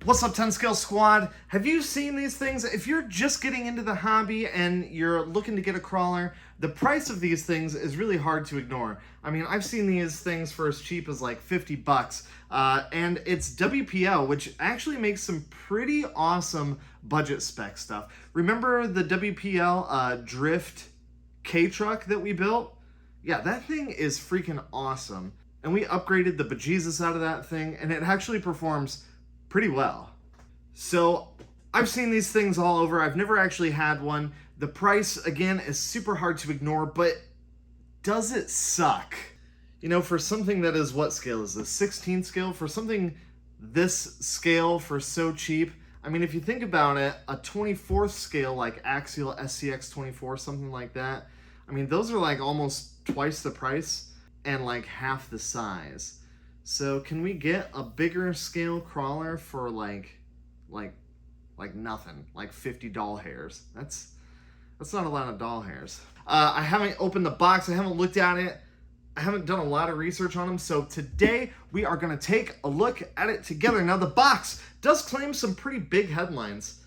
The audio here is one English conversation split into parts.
What's up, 10 Scale Squad? Have you seen these things? If you're just getting into the hobby and you're looking to get a crawler, the price of these things is really hard to ignore. I mean, I've seen these things for as cheap as like 50 bucks, and it's WPL, which actually makes some pretty awesome budget spec stuff. Remember the WPL Drift K-Truck that we built? Yeah, that thing is freaking awesome. And we upgraded the bejesus out of that thing, and it actually performs pretty well. So I've seen these things all over. I've never actually had one. The price, again, is super hard to ignore, but does it suck? You know, for something that is, what scale is this? 16 scale? For something this scale for so cheap, I mean, if you think about it, a 24th scale like Axial SCX 24, something like that, I mean, those are like almost twice the price and like half the size. So can we get a bigger scale crawler for like nothing, like 50 doll hairs? That's not a lot of doll hairs. I haven't opened the box. I haven't looked at it. I haven't done a lot of research on them. So today we are going to take a look at it together. Now the box does claim some pretty big headlines.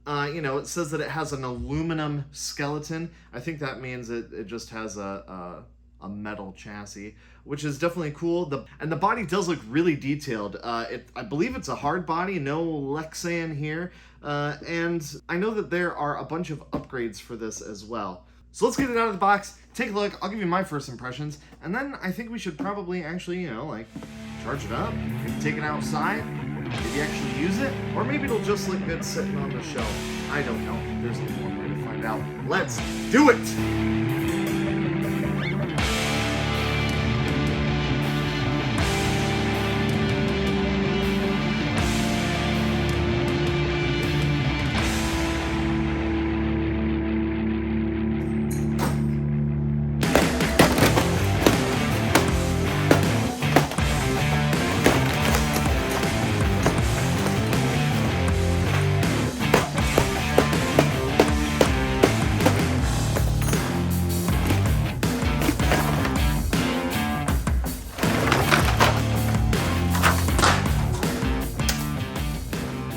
You know, it says that it has an aluminum skeleton. I think that means it just has a metal chassis, which is definitely cool. And the body does look really detailed. I believe it's a hard body, no Lexan here. And I know that there are a bunch of upgrades for this as well. So let's get it out of the box, take a look. I'll give you my first impressions, and then I think we should probably actually, you know, like charge it up, maybe take it outside, maybe actually use it, or maybe it'll just look good sitting on the shelf. I don't know. There's only one way to find out. Let's do it!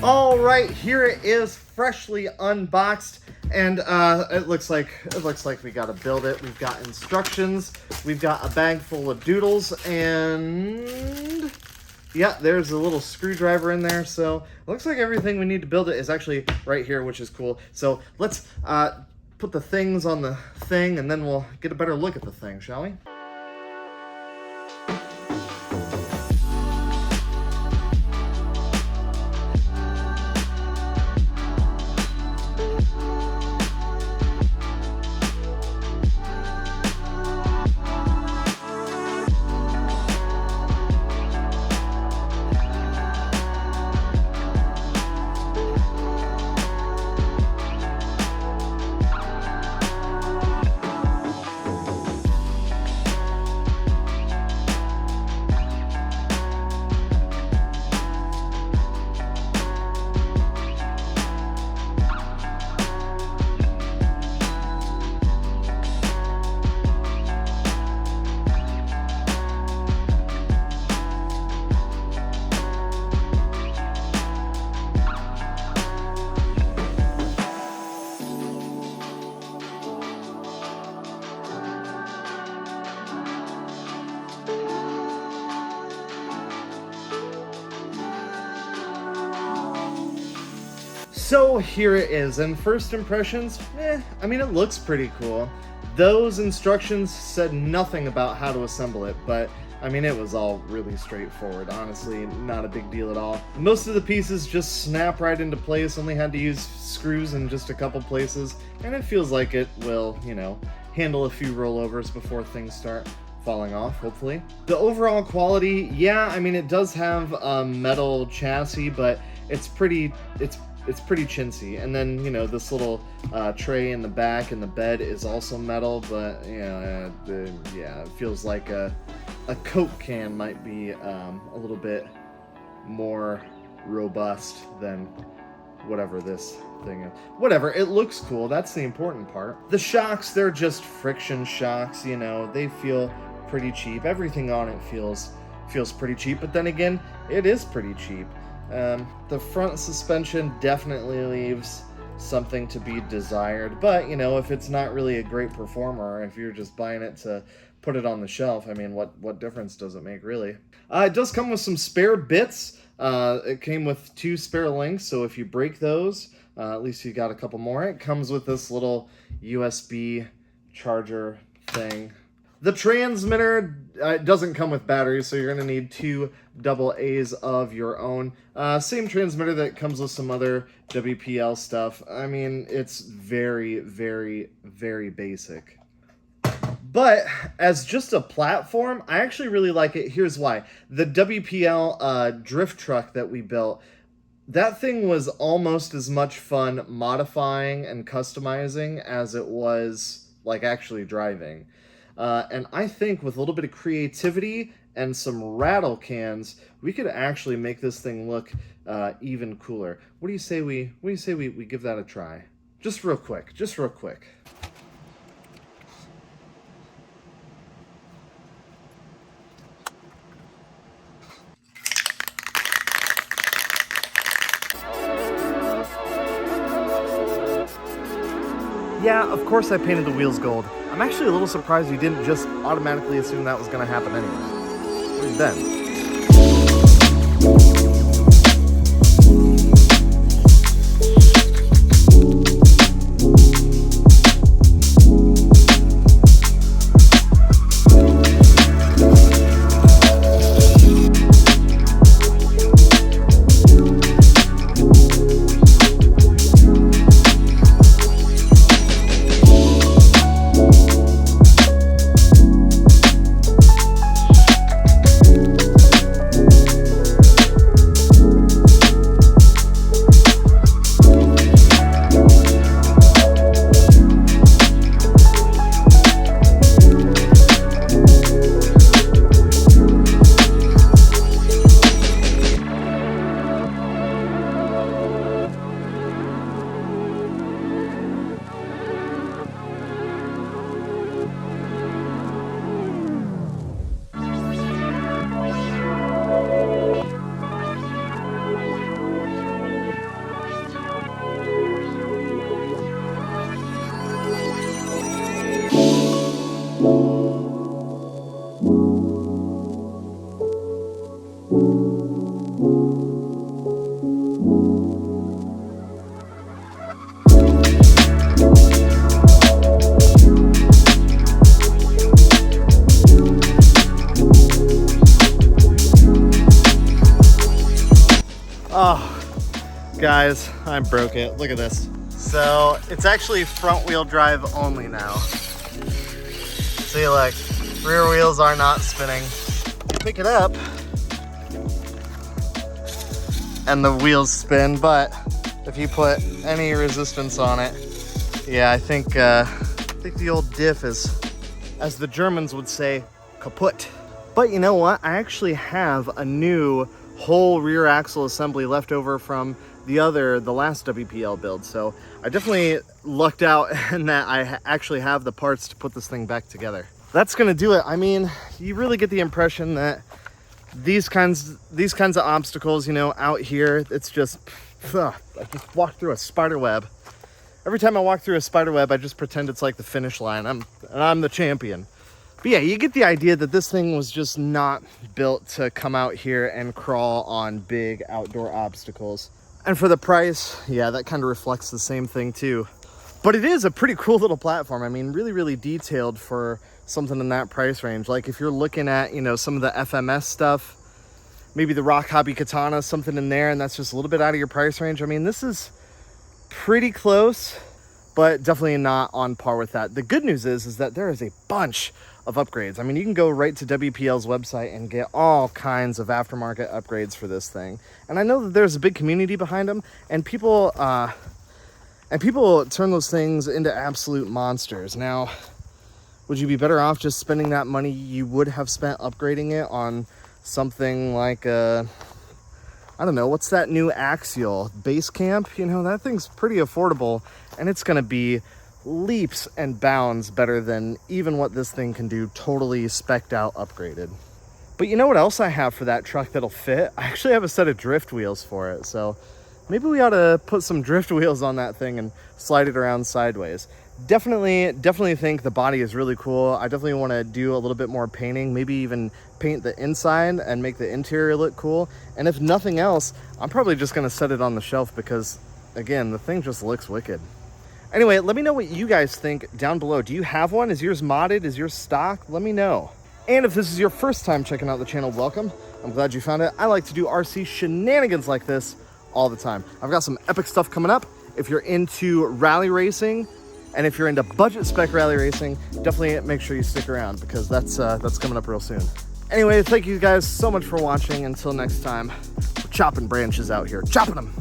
All right, here it is, freshly unboxed, and it looks like we gotta build it. We've got instructions, we've got a bag full of doodles, and yeah, there's a little screwdriver in there. So it looks like everything we need to build it is actually right here, which is cool. So let's put the things on the thing, and then we'll get a better look at the thing, shall we? So here it is, and first impressions, I mean, it looks pretty cool. Those instructions said nothing about how to assemble it, but I mean, it was all really straightforward. Honestly, not a big deal at all. Most of the pieces just snap right into place, only had to use screws in just a couple places, and it feels like it will, you know, handle a few rollovers before things start falling off, hopefully. The overall quality, yeah, I mean, it does have a metal chassis, but it's pretty chintzy. And then, you know, this little tray in the back and the bed is also metal, but you know, yeah, it feels like a Coke can might be a little bit more robust than whatever this thing is. Whatever, it looks cool. That's the important part. The shocks, they're just friction shocks, you know, they feel pretty cheap. Everything on it feels pretty cheap, but then again, it is pretty cheap. The front suspension definitely leaves something to be desired, but you know, if it's not really a great performer, if you're just buying it to put it on the shelf, I mean, what difference does it make, really? It does come with some spare bits. It came with 2 spare links, so if you break those, at least you got a couple more. It comes with this little USB charger thing. The transmitter doesn't come with batteries, so you're going to need 2 AA's of your own. Same transmitter that comes with some other WPL stuff. I mean, it's very, very, very basic. But as just a platform, I actually really like it. Here's why. The WPL drift truck that we built, that thing was almost as much fun modifying and customizing as it was like actually driving. And I think with a little bit of creativity and some rattle cans, we could actually make this thing look even cooler. What do you say we give that a try? Just real quick. Yeah, of course I painted the wheels gold. I'm actually a little surprised you didn't just automatically assume that was going to happen anyway. What have you been? Oh, guys, I broke it. Look at this. So it's actually front wheel drive only now. See, look, rear wheels are not spinning. You pick it up and the wheels spin, but if you put any resistance on it, yeah, I think the old diff is, as the Germans would say, kaput. But you know what? I actually have a new whole rear axle assembly left over from the last WPL build. So I definitely lucked out in that I actually have the parts to put this thing back together. That's gonna do it. I mean, you really get the impression that these kinds of obstacles, you know, out here, it's just, I just walked through a spider web. Every time I walk through a spider web, I just pretend it's like the finish line. I'm the champion. But yeah, you get the idea that this thing was just not built to come out here and crawl on big outdoor obstacles. And for the price, yeah, that kind of reflects the same thing too. But it is a pretty cool little platform. I mean, really, really detailed for something in that price range. Like if you're looking at, you know, some of the FMS stuff, maybe the Rock Hobby Katana, something in there, and that's just a little bit out of your price range. I mean, this is pretty close, but definitely not on par with that. The good news is that there is a bunch of upgrades. I mean, you can go right to WPL's website and get all kinds of aftermarket upgrades for this thing. And I know that there's a big community behind them, and people turn those things into absolute monsters. Now, would you be better off just spending that money you would have spent upgrading it on something like I don't know, what's that new Axial Base Camp? You know, that thing's pretty affordable, and it's gonna be leaps and bounds better than even what this thing can do, totally spec'd out, upgraded. But you know what else I have for that truck that'll fit? I actually have a set of drift wheels for it. So maybe we ought to put some drift wheels on that thing and slide it around sideways. Definitely think the body is really cool. I definitely want to do a little bit more painting, maybe even paint the inside and make the interior look cool. And if nothing else, I'm probably just going to set it on the shelf because, again, the thing just looks wicked. Anyway, let me know what you guys think down below. Do you have one? Is yours modded? Is yours stock? Let me know. And if this is your first time checking out the channel, welcome. I'm glad you found it. I like to do RC shenanigans like this all the time. I've got some epic stuff coming up. If you're into rally racing, and if you're into budget spec rally racing, definitely make sure you stick around because that's coming up real soon. Anyway, thank you guys so much for watching. Until next time, we're chopping branches out here. Chopping them.